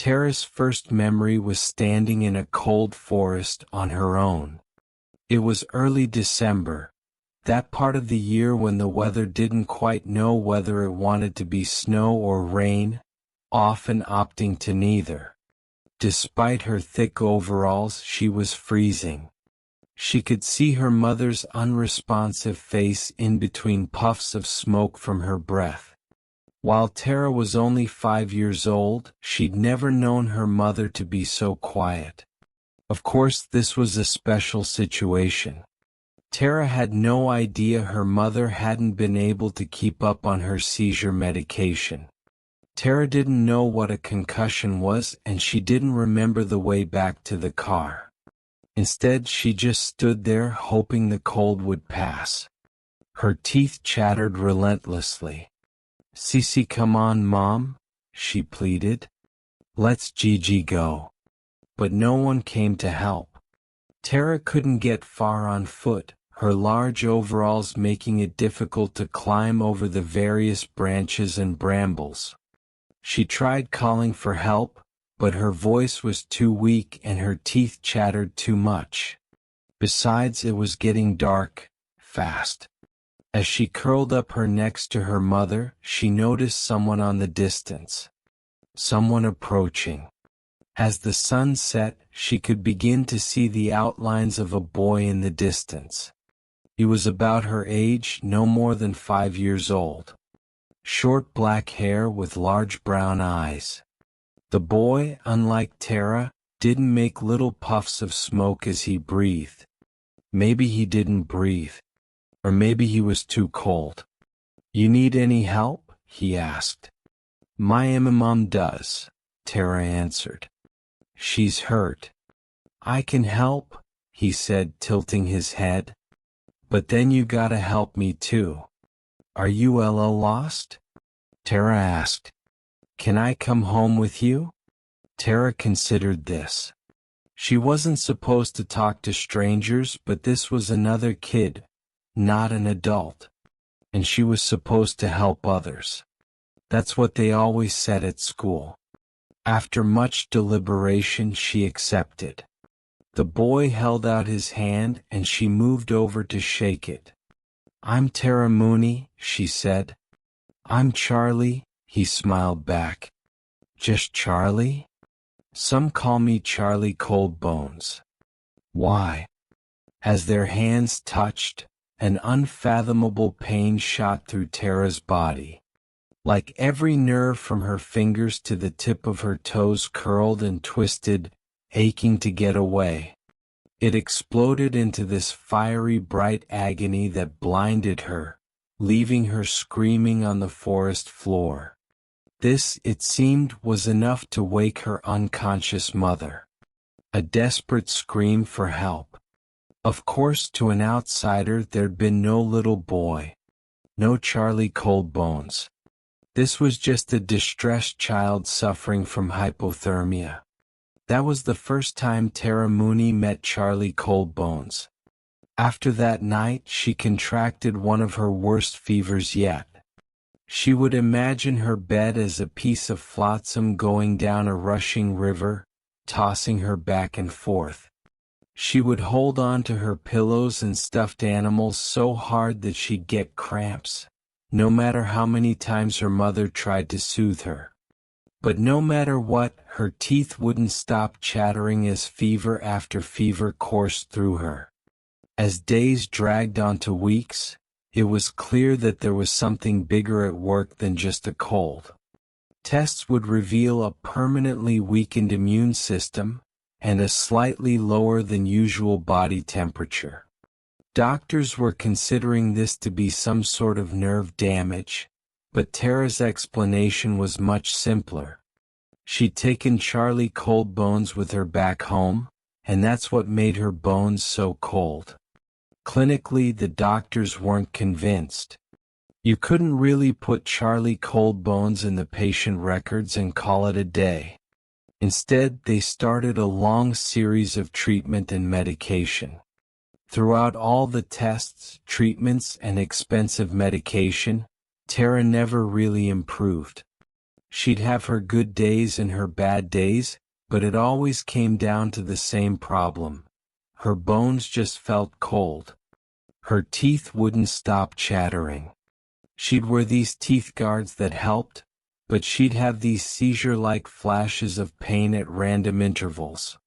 Tara's first memory was standing in a cold forest on her own. It was early December, that part of the year when the weather didn't quite know whether it wanted to be snow or rain, often opting to neither. Despite her thick overalls, she was freezing. She could see her mother's unresponsive face in between puffs of smoke from her breath. While Tara was only 5 years old, she'd never known her mother to be so quiet. Of course, this was a special situation. Tara had no idea her mother hadn't been able to keep up on her seizure medication. Tara didn't know what a concussion was, and she didn't remember the way back to the car. Instead, she just stood there hoping the cold would pass. Her teeth chattered relentlessly. "Cece, come on, Mom," she pleaded. "Let's Gigi go." But no one came to help. Tara couldn't get far on foot, her large overalls making it difficult to climb over the various branches and brambles. She tried calling for help, but her voice was too weak and her teeth chattered too much. Besides, it was getting dark, fast. As she curled up her next to her mother, she noticed someone on the distance. Someone approaching. As the sun set, she could begin to see the outlines of a boy in the distance. He was about her age, no more than 5 years old. Short black hair with large brown eyes. The boy, unlike Tara, didn't make little puffs of smoke as he breathed. Maybe he didn't breathe. Or maybe he was too cold. "You need any help?" he asked. "My mom does," Tara answered. "She's hurt." "I can help," he said, tilting his head. "But then you gotta help me too." "Are you Ella lost?" Tara asked. "Can I come home with you?" Tara considered this. She wasn't supposed to talk to strangers, but this was another kid, not an adult. And she was supposed to help others. That's what they always said at school. After much deliberation, she accepted. The boy held out his hand and she moved over to shake it. "I'm Tara Mooney," she said. "I'm Charlie," he smiled back. "Just Charlie?" "Some call me Charlie Cold Bones." "Why?" As their hands touched, an unfathomable pain shot through Tara's body. Like every nerve from her fingers to the tip of her toes curled and twisted, aching to get away. It exploded into this fiery bright agony that blinded her, leaving her screaming on the forest floor. This, it seemed, was enough to wake her unconscious mother. A desperate scream for help. Of course, to an outsider there'd been no little boy. No Charlie Cold Bones. This was just a distressed child suffering from hypothermia. That was the first time Tara Mooney met Charlie Cold Bones. After that night, she contracted one of her worst fevers yet. She would imagine her bed as a piece of flotsam going down a rushing river, tossing her back and forth. She would hold on to her pillows and stuffed animals so hard that she'd get cramps, no matter how many times her mother tried to soothe her. But no matter what, her teeth wouldn't stop chattering as fever after fever coursed through her. As days dragged on to weeks, it was clear that there was something bigger at work than just a cold. Tests would reveal a permanently weakened immune system and a slightly lower than usual body temperature. Doctors were considering this to be some sort of nerve damage, but Tara's explanation was much simpler. She'd taken Charlie Cold Bones with her back home, and that's what made her bones so cold. Clinically, the doctors weren't convinced. You couldn't really put Charlie Cold Bones in the patient records and call it a day. Instead, they started a long series of treatment and medication. Throughout all the tests, treatments, and expensive medication, Tara never really improved. She'd have her good days and her bad days, but it always came down to the same problem. Her bones just felt cold. Her teeth wouldn't stop chattering. She'd wear these teeth guards that helped, but she'd have these seizure-like flashes of pain at random intervals.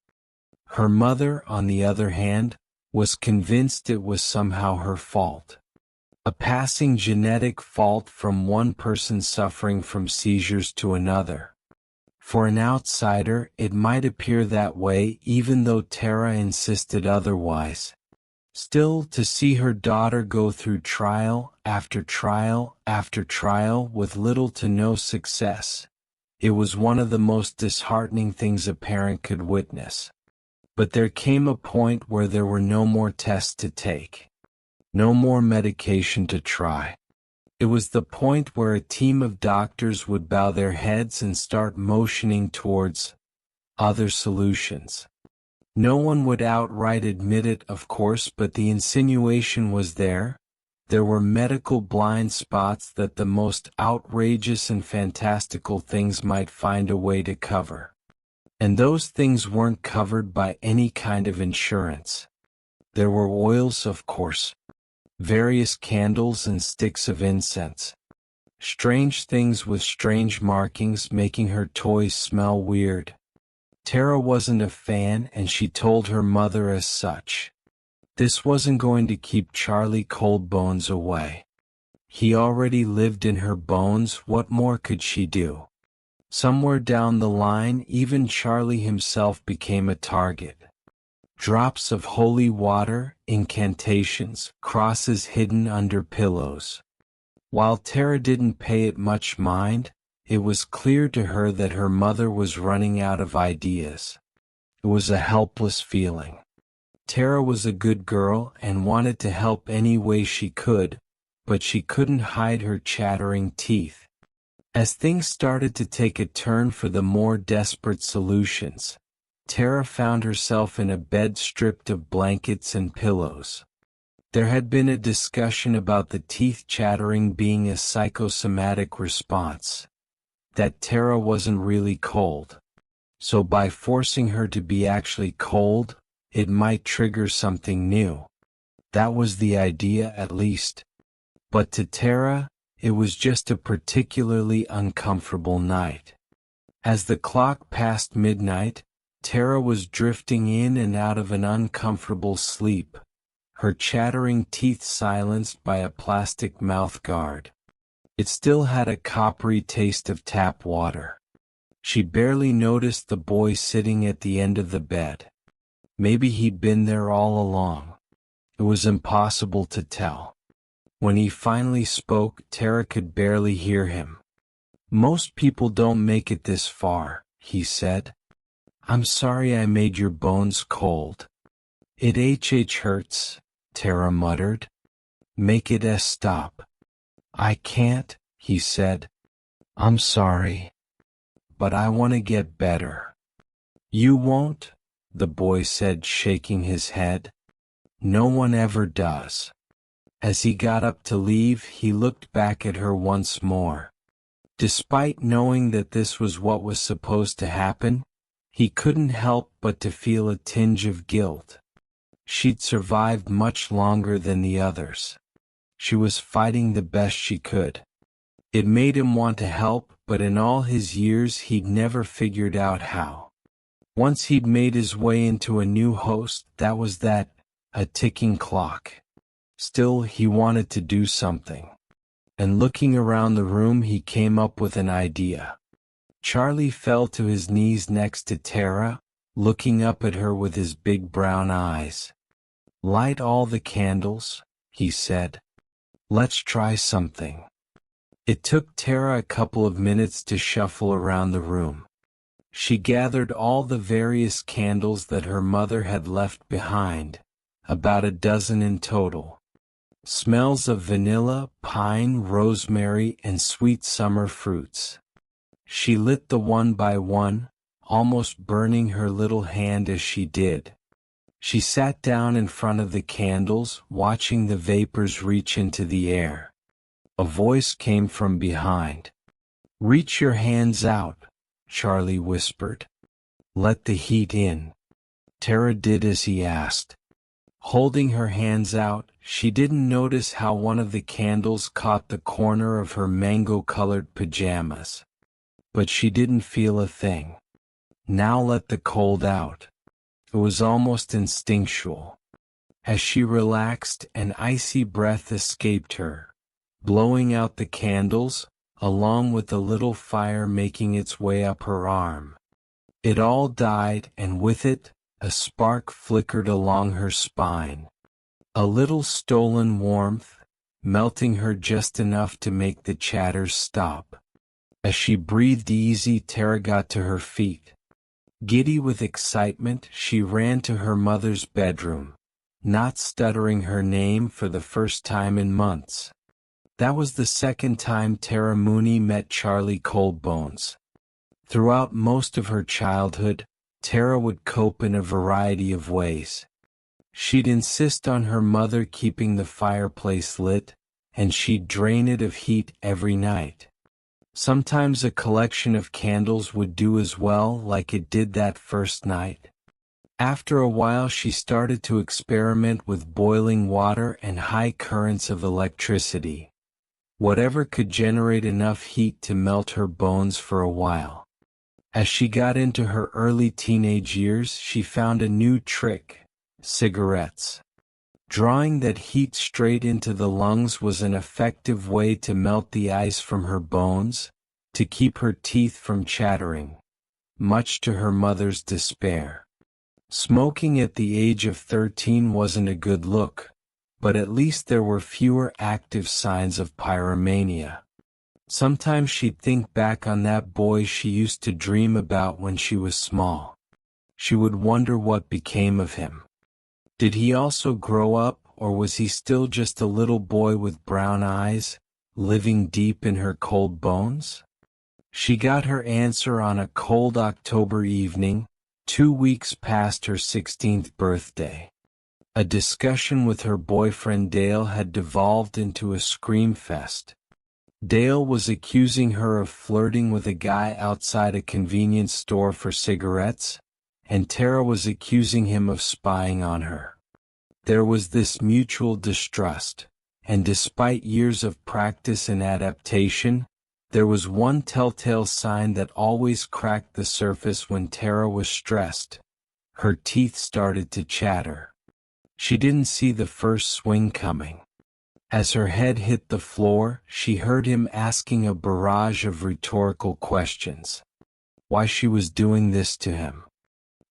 Her mother, on the other hand, was convinced it was somehow her fault. A passing genetic fault from one person suffering from seizures to another. For an outsider, it might appear that way even though Tara insisted otherwise. Still, to see her daughter go through trial after trial after trial with little to no success, it was one of the most disheartening things a parent could witness. But there came a point where there were no more tests to take. No more medication to try. It was the point where a team of doctors would bow their heads and start motioning towards other solutions. No one would outright admit it, of course, but the insinuation was there. There were medical blind spots that the most outrageous and fantastical things might find a way to cover. And those things weren't covered by any kind of insurance. There were oils, of course. Various candles and sticks of incense. Strange things with strange markings making her toys smell weird. Tara wasn't a fan and she told her mother as such. This wasn't going to keep Charlie Coldbones away. He already lived in her bones, what more could she do? Somewhere down the line even Charlie himself became a target. Drops of holy water, incantations, crosses hidden under pillows. While Tara didn't pay it much mind, it was clear to her that her mother was running out of ideas. It was a helpless feeling. Tara was a good girl and wanted to help any way she could, but she couldn't hide her chattering teeth. As things started to take a turn for the more desperate solutions, Tara found herself in a bed stripped of blankets and pillows. There had been a discussion about the teeth chattering being a psychosomatic response. That Tara wasn't really cold. So by forcing her to be actually cold, it might trigger something new. That was the idea, at least. But to Tara, it was just a particularly uncomfortable night. As the clock passed midnight, Tara was drifting in and out of an uncomfortable sleep, her chattering teeth silenced by a plastic mouth guard. It still had a coppery taste of tap water. She barely noticed the boy sitting at the end of the bed. Maybe he'd been there all along. It was impossible to tell. When he finally spoke, Tara could barely hear him. "Most people don't make it this far," he said. "I'm sorry I made your bones cold." "It hurts," Tara muttered. "Make it stop." "I can't," he said. "I'm sorry. But I want to get better." "You won't," the boy said, shaking his head. "No one ever does." As he got up to leave, he looked back at her once more. Despite knowing that this was what was supposed to happen, he couldn't help but to feel a tinge of guilt. She'd survived much longer than the others. She was fighting the best she could. It made him want to help, but in all his years he'd never figured out how. Once he'd made his way into a new host, that was that, a ticking clock. Still, he wanted to do something. And looking around the room, he came up with an idea. Charlie fell to his knees next to Tara, looking up at her with his big brown eyes. "Light all the candles," he said. "Let's try something." It took Tara a couple of minutes to shuffle around the room. She gathered all the various candles that her mother had left behind, about a dozen in total. Smells of vanilla, pine, rosemary, and sweet summer fruits. She lit them one by one, almost burning her little hand as she did. She sat down in front of the candles, watching the vapors reach into the air. A voice came from behind. Reach your hands out, Charlie whispered. Let the heat in. Tara did as he asked. Holding her hands out, she didn't notice how one of the candles caught the corner of her mango-colored pajamas. But she didn't feel a thing. Now let the cold out. It was almost instinctual. As she relaxed, an icy breath escaped her, blowing out the candles, along with a little fire making its way up her arm. It all died, and with it, a spark flickered along her spine. A little stolen warmth, melting her just enough to make the chatters stop. As she breathed easy, Tara got to her feet. Giddy with excitement, she ran to her mother's bedroom, not stuttering her name for the first time in months. That was the second time Tara Mooney met Charlie Coldbones. Throughout most of her childhood, Tara would cope in a variety of ways. She'd insist on her mother keeping the fireplace lit, and she'd drain it of heat every night. Sometimes a collection of candles would do as well, like it did that first night. After a while she started to experiment with boiling water and high currents of electricity. Whatever could generate enough heat to melt her bones for a while. As she got into her early teenage years, she found a new trick: cigarettes. Drawing that heat straight into the lungs was an effective way to melt the ice from her bones, to keep her teeth from chattering, much to her mother's despair. Smoking at the age of 13 wasn't a good look, but at least there were fewer active signs of pyromania. Sometimes she'd think back on that boy she used to dream about when she was small. She would wonder what became of him. Did he also grow up, or was he still just a little boy with brown eyes, living deep in her cold bones? She got her answer on a cold October evening, 2 weeks past her 16th birthday. A discussion with her boyfriend Dale had devolved into a scream fest. Dale was accusing her of flirting with a guy outside a convenience store for cigarettes, and Tara was accusing him of spying on her. There was this mutual distrust, and despite years of practice and adaptation, there was one telltale sign that always cracked the surface when Tara was stressed. Her teeth started to chatter. She didn't see the first swing coming. As her head hit the floor, she heard him asking a barrage of rhetorical questions. Why she was doing this to him.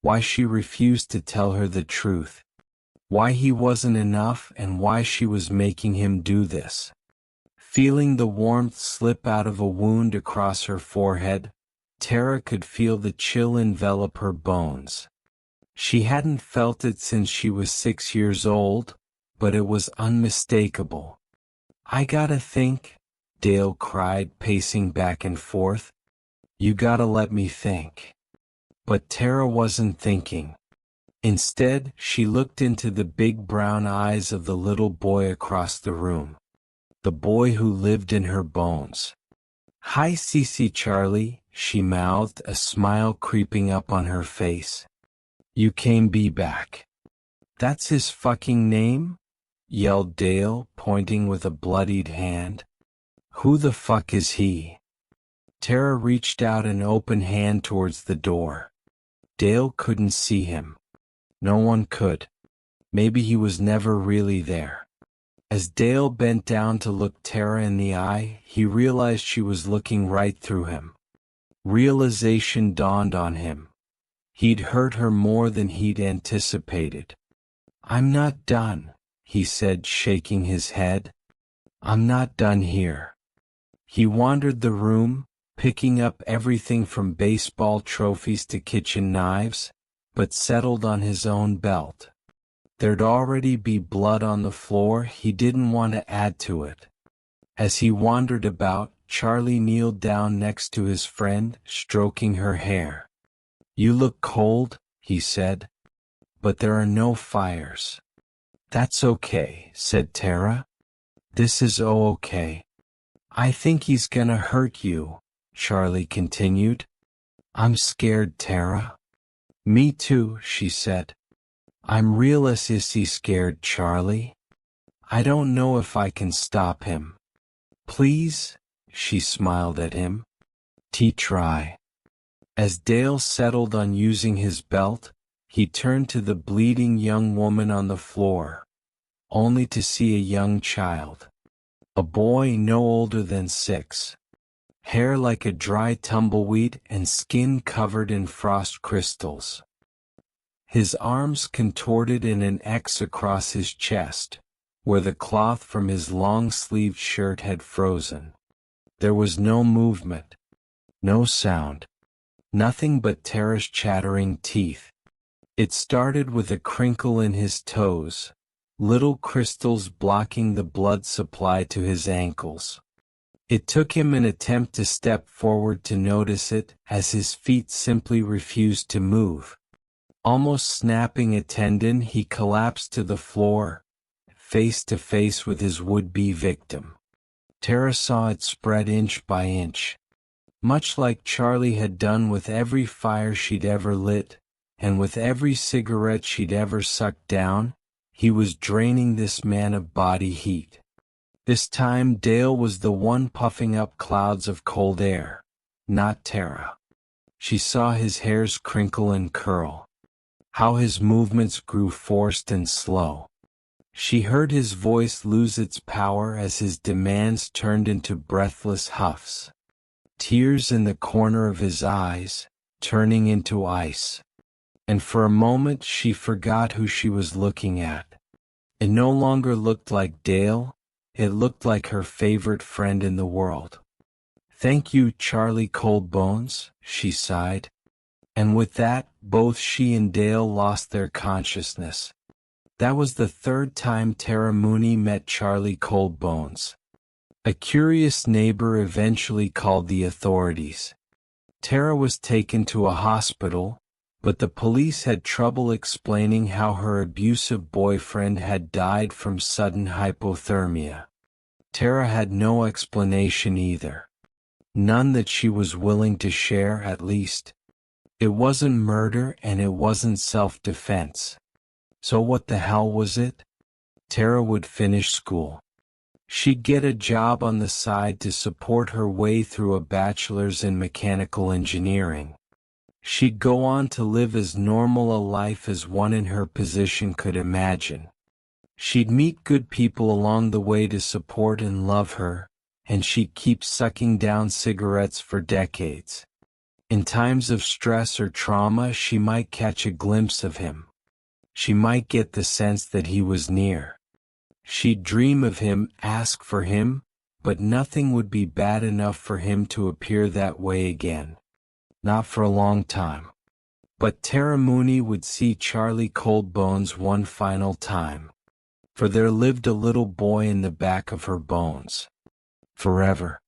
Why she refused to tell her the truth. Why he wasn't enough, and why she was making him do this. Feeling the warmth slip out of a wound across her forehead, Tara could feel the chill envelop her bones. She hadn't felt it since she was 6 years old, but it was unmistakable. I gotta think, Dale cried, pacing back and forth. You gotta let me think. But Tara wasn't thinking. Instead, she looked into the big brown eyes of the little boy across the room. The boy who lived in her bones. Hi Cece Charlie, she mouthed, a smile creeping up on her face. You came be back. That's his fucking name? Yelled Dale, pointing with a bloodied hand. Who the fuck is he? Tara reached out an open hand towards the door. Dale couldn't see him. No one could. Maybe he was never really there. As Dale bent down to look Tara in the eye, he realized she was looking right through him. Realization dawned on him. He'd hurt her more than he'd anticipated. I'm not done, he said, shaking his head. I'm not done here. He wandered the room, picking up everything from baseball trophies to kitchen knives, but settled on his own belt. There'd already be blood on the floor, he didn't want to add to it. As he wandered about, Charlie kneeled down next to his friend, stroking her hair. You look cold, he said. But there are no fires. That's okay, said Tara. This is okay. I think he's gonna hurt you, Charlie continued. I'm scared, Tara. Me too, she said. I'm real as issy scared, Charlie. I don't know if I can stop him. Please? She smiled at him. Try. As Dale settled on using his belt, he turned to the bleeding young woman on the floor, only to see a young child. A boy no older than 6. Hair like a dry tumbleweed and skin covered in frost crystals. His arms contorted in an X across his chest, where the cloth from his long-sleeved shirt had frozen. There was no movement, no sound, nothing but Tara's chattering teeth. It started with a crinkle in his toes, little crystals blocking the blood supply to his ankles. It took him an attempt to step forward to notice it, as his feet simply refused to move. Almost snapping a tendon, he collapsed to the floor, face to face with his would-be victim. Tara saw it spread inch by inch, much like Charlie had done with every fire she'd ever lit, and with every cigarette she'd ever sucked down. He was draining this man of body heat. This time Dale was the one puffing up clouds of cold air, not Tara. She saw his hairs crinkle and curl, how his movements grew forced and slow. She heard his voice lose its power as his demands turned into breathless huffs. Tears in the corner of his eyes, turning into ice. And for a moment she forgot who she was looking at. It no longer looked like Dale, it looked like her favorite friend in the world. Thank you, Charlie Coldbones, she sighed. And with that, both she and Dale lost their consciousness. That was the third time Tara Mooney met Charlie Coldbones. A curious neighbor eventually called the authorities. Tara was taken to a hospital, but the police had trouble explaining how her abusive boyfriend had died from sudden hypothermia. Tara had no explanation either. None that she was willing to share, at least. It wasn't murder and it wasn't self-defense. So what the hell was it? Tara would finish school. She'd get a job on the side to support her way through a bachelor's in mechanical engineering. She'd go on to live as normal a life as one in her position could imagine. She'd meet good people along the way to support and love her, and she'd keep sucking down cigarettes for decades. In times of stress or trauma, she might catch a glimpse of him. She might get the sense that he was near. She'd dream of him, ask for him, but nothing would be bad enough for him to appear that way again. Not for a long time. But Tara Mooney would see Charlie Coldbones one final time. For there lived a little boy in the back of her bones. Forever.